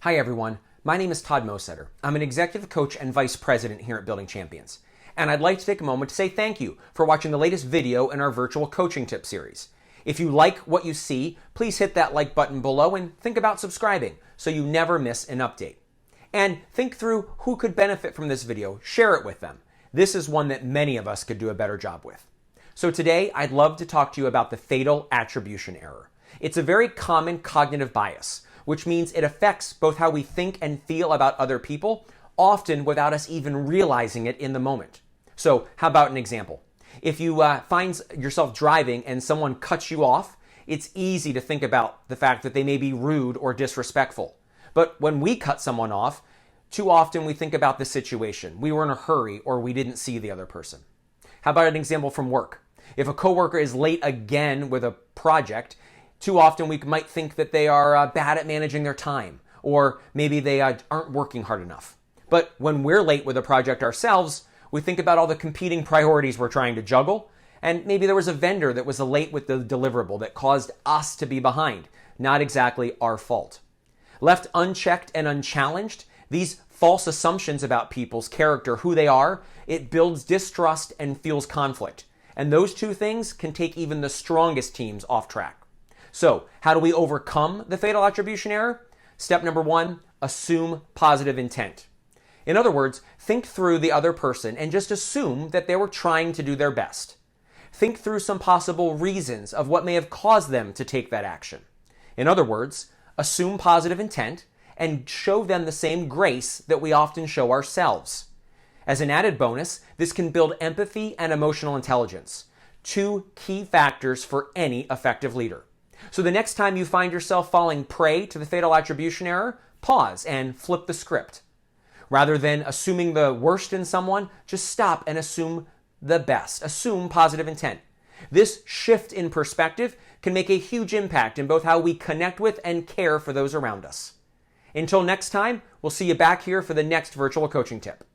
Hi everyone, my name is Todd Mosetter. I'm an executive coach and vice president here at Building Champions. And I'd like to take a moment to say thank you for watching the latest video in our virtual coaching tip series. If you like what you see, please hit that like button below and think about subscribing so you never miss an update. And think through who could benefit from this video, share it with them. This is one that many of us could do a better job with. So today, I'd love to talk to you about the fatal attribution error. It's a very common cognitive bias, which means it affects both how we think and feel about other people, often without us even realizing it in the moment. So how about an example? If you find yourself driving and someone cuts you off, it's easy to think about the fact that they may be rude or disrespectful. But when we cut someone off, too often we think about the situation. We were in a hurry or we didn't see the other person. How about an example from work? If a coworker is late again with a project, too often we might think that they are bad at managing their time, or maybe they aren't working hard enough. But when we're late with a project ourselves, we think about all the competing priorities we're trying to juggle, and maybe there was a vendor that was late with the deliverable that caused us to be behind. Not exactly our fault. Left unchecked and unchallenged, these false assumptions about people's character, who they are, it builds distrust and fuels conflict. And those two things can take even the strongest teams off track. So, how do we overcome the fatal attribution error? Step number 1, assume positive intent. In other words, think through the other person and just assume that they were trying to do their best. Think through some possible reasons of what may have caused them to take that action. In other words, assume positive intent and show them the same grace that we often show ourselves. As an added bonus, this can build empathy and emotional intelligence, two key factors for any effective leader. So the next time you find yourself falling prey to the fatal attribution error, pause and flip the script. Rather than assuming the worst in someone, just stop and assume the best. Assume positive intent. This shift in perspective can make a huge impact in both how we connect with and care for those around us. Until next time, we'll see you back here for the next virtual coaching tip.